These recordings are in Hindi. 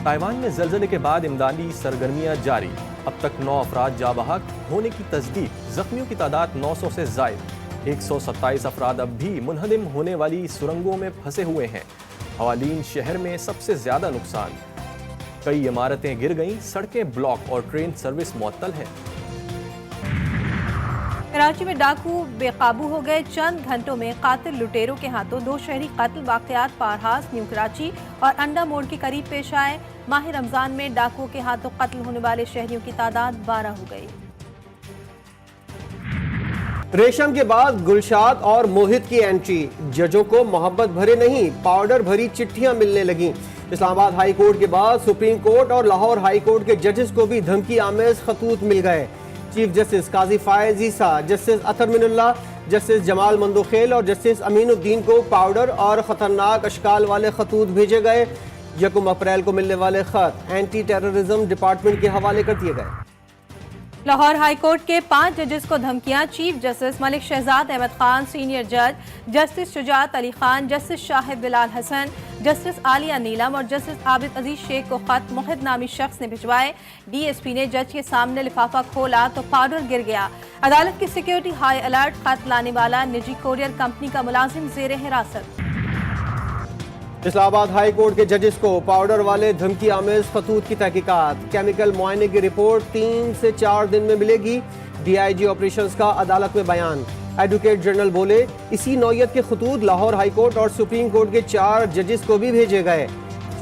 ताइवान में ज़लज़ले के बाद इमदादी सरगर्मियां जारी। अब तक 9 अफराद जाबहक होने की तस्दीक। जख्मियों की तादाद 900 से ज़ायद। 127 अफराद अब भी मुनहदिम होने वाली सुरंगों में फंसे हुए हैं। हवालीन शहर में सबसे ज़्यादा नुकसान। कई इमारतें गिर गईं, सड़कें ब्लॉक और ट्रेन सर्विस मुअत्तल है। कराची में डाकू बेकाबू हो गए। चंद घंटों में कातिल लुटेरों के हाथों 2 शहरी कत्ल। वाक़यात पारहास, न्यू कराची और अंडा मोड़ के करीब पेश आए। माह रमजान में डाकुओं के हाथों कत्ल होने वाले शहरियों की तादाद 12 हो गई। रेशम के बाद गुलशाद और मोहित की एंट्री। जजों को मोहब्बत भरे नहीं, पाउडर भरी चिट्ठियां मिलने लगीं। इस्लामाबाद हाई कोर्ट के बाद सुप्रीम कोर्ट और लाहौर हाई कोर्ट के जजेस को भी धमकी आमेज खतूत मिल गए। चीफ जस्टिस काजी फायज ईसा, जस्टिस अतर मिनुल्लाह, जस्टिस जमाल मंदोखेल और जस्टिस अमीनुद्दीन को पाउडर और खतरनाक अशकाल वाले खतूत भेजे गए। 1 अप्रैल को मिलने वाले खत एंटी टेररिज्म डिपार्टमेंट के हवाले कर दिए गए। लाहौर हाई कोर्ट के 5 जजेस को धमकियां। Chief justice Malik Shahzad Ahmad Khan, senior जज justice Shujaat Ali Khan, justice Shahid Bilal Hasan, justice Aliya Neelam और जस्टिस आबिद अजीज शेख को खत मुहित नामी शख्स ने भिजवाए। डीएसपी ने जज के सामने लिफाफा खोला तो पाउडर गिर गया। अदालत की सिक्योरिटी हाई अलर्ट। खत लाने वाला निजी कोरियर कंपनी का मुलाजिम जेर हिरासत। इस्लामाबाद हाई कोर्ट के जजेस को पाउडर वाले धमकी आमेज खतूत की तहकीकात। केमिकल मुआयने की रिपोर्ट 3 से 4 दिन में मिलेगी। डीआईजी ऑपरेशंस का अदालत में बयान। एडवोकेट जनरल बोले, इसी नौयत के खतूत लाहौर हाई कोर्ट और सुप्रीम कोर्ट के 4 जजेस को भी भेजे गए।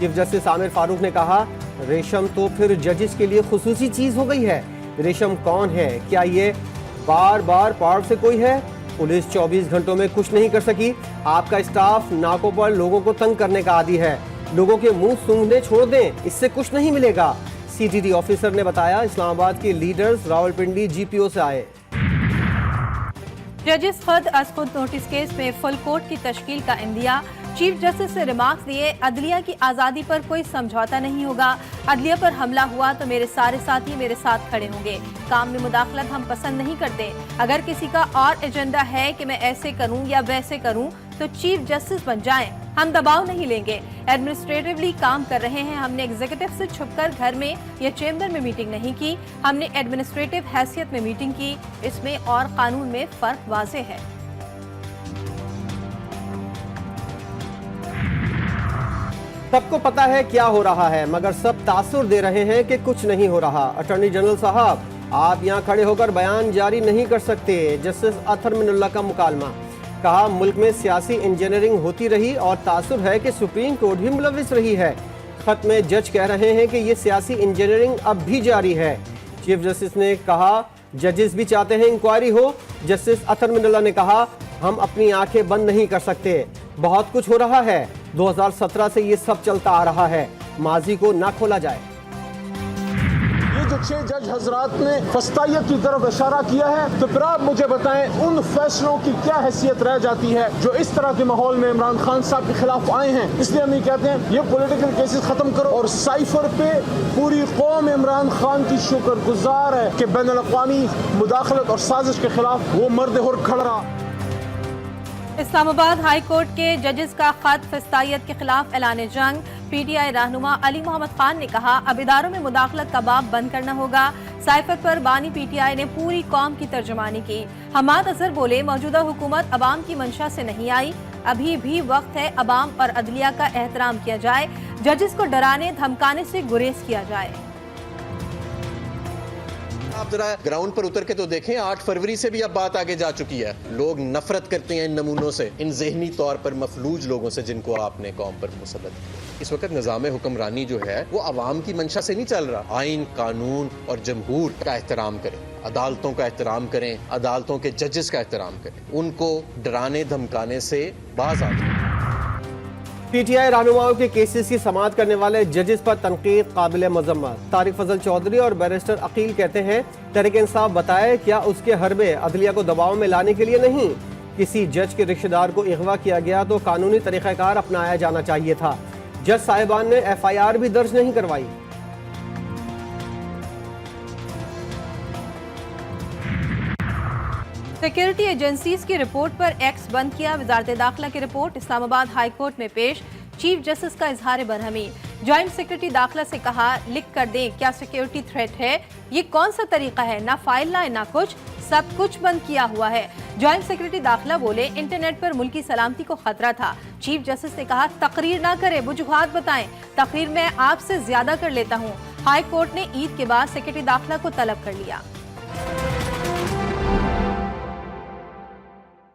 चीफ जस्टिस आमिर फारूक ने कहा, रेशम तो फिर जजेस के लिए खुसूसी चीज हो गई है। रेशम कौन है? क्या ये बार बार पार्ट से कोई है? पुलिस 24 घंटों में कुछ नहीं कर सकी। आपका स्टाफ नाकों पर लोगों को तंग करने का आदी है। लोगों के मुंह सूंघने छोड़ दें, इससे कुछ नहीं मिलेगा। सीटीडी ऑफिसर ने बताया, इस्लामाबाद के लीडर्स रावलपिंडी जीपीओ से आए। जजेस खुद अज खुद नोटिस केस में फुल कोर्ट की तश्कील का इंदिया। चीफ जस्टिस से रिमार्क्स दिए, अदलिया की आज़ादी पर कोई समझौता नहीं होगा। अदलिया पर हमला हुआ तो मेरे सारे साथी मेरे साथ खड़े होंगे। काम में मुदाखलत हम पसंद नहीं करते। अगर किसी का और एजेंडा है कि मैं ऐसे करूं या वैसे करूं तो चीफ जस्टिस बन जाएं। हम दबाव नहीं लेंगे। एडमिनिस्ट्रेटिवली काम कर रहे हैं। हमने एग्जीक्यूटिव से छुपकर घर में या चेंबर में मीटिंग नहीं की। हमने एडमिनिस्ट्रेटिव हैसियत में मीटिंग की। इसमें और कानून में फर्क वाज़ेह है। सबको पता है क्या हो रहा है, मगर सब तासुर दे रहे हैं कि कुछ नहीं हो रहा। अटॉर्नी जनरल साहब, आप यहाँ खड़े होकर बयान जारी नहीं कर सकते। जस्टिस अतर मिनुल्लाह का मुकालमा। कहा, मुल्क में सियासी इंजीनियरिंग होती रही और तासुर है कि सुप्रीम कोर्ट भी मुलविस रही है। खत में जज कह रहे हैं कि ये सियासी इंजीनियरिंग अब भी जारी है। चीफ जस्टिस ने कहा, जजेस भी चाहते हैं इंक्वायरी हो। जस्टिस अतर मिनुल्लाह ने कहा, हम अपनी आंखें बंद नहीं कर सकते। बहुत कुछ हो रहा है। 2017 से ये सब चलता आ रहा है। माजी को ना खोला जाए। ये जो 6 जज हजरात ने फस्तायत की तरफ इशारा किया है, तो फिर आप मुझे बताएं उन फैसलों की क्या हैसियत रह जाती है जो इस तरह के माहौल में इमरान खान साहब के खिलाफ आए हैं। इसलिए हम ये कहते हैं, ये पॉलिटिकल केसेस खत्म करो और साइफर पे पूरी कौम इमरान खान की शुक्रगुजार है कि बैनुल अक़वामी मुदाखलत और साजिश के खिलाफ वो मर्द हुर खड़ा रहा। इस्लामाबाद हाई कोर्ट के जजेस का खत फस्तायत के खिलाफ ऐलान जंग। पीटीआई रहनुमा अली मोहम्मद खान ने कहा, अब इदारों में मुदाखलत का बाब बंद करना होगा। साइफर पर बानी पीटीआई ने पूरी कौम की तर्जुमानी की। हमाद अजहर बोले, मौजूदा हुकूमत अवाम की मंशा से नहीं आई। अभी भी वक्त है अवाम और अदलिया का एहतराम किया जाए। जजेस को डराने धमकाने से गुरेज किया जाए। आप जरा ग्राउंड पर उतर के तो देखें, 8 फरवरी से भी अब बात आगे जा चुकी है। लोग नफरत करते हैं इन नमूनों से, इन ज़हनी तौर पर मफलूज लोगों से जिनको आपने कौम पर मुसल्लत किया। इस वक्त निज़ाम हुक्मरानी जो है वो अवाम की मंशा से नहीं चल रहा। आइन, कानून और जमहूर का एहतराम करें, अदालतों का एहतराम करें, अदालतों के जजेस का एहतराम करें, उनको डराने धमकाने से बाज आ जाए। पीटीआई रहनुमाओं के केसेस की समाअत करने वाले जजेस पर तनकीद काबिल मजम्मत। तारिक फजल चौधरी और बैरिस्टर अकील कहते हैं, तहरीक इंसाफ बताए क्या उसके हरबे अदलिया को दबाव में लाने के लिए नहीं। किसी जज के रिश्तेदार को अगवा किया गया तो कानूनी तरीक़ाकार अपनाया जाना चाहिए था। जज साहिबान ने FIR भी दर्ज नहीं करवाई। सिक्योरिटी एजेंसीज की रिपोर्ट पर एक्स बंद किया। वजारत दाखिला की रिपोर्ट इस्लामाबाद हाई कोर्ट में पेश। चीफ जस्टिस का इजहार बरहमी। ज्वाइंट सेक्रेटरी दाखिला से कहा, लिख कर दें क्या सिक्योरिटी थ्रेट है? ये कौन सा तरीका है? ना फाइल लाए ना कुछ, सब कुछ बंद किया हुआ है। ज्वाइंट सेक्रेटरी दाखिला बोले, इंटरनेट पर मुल्क की सलामती को खतरा था। चीफ जस्टिस ने कहा, तकरीर ना करें, वजूहात बताएं। तकरीर मैं आपसे ज्यादा कर लेता हूँ। हाई कोर्ट ने ईद के बाद सेक्रेटरी दाखिला को तलब कर लिया।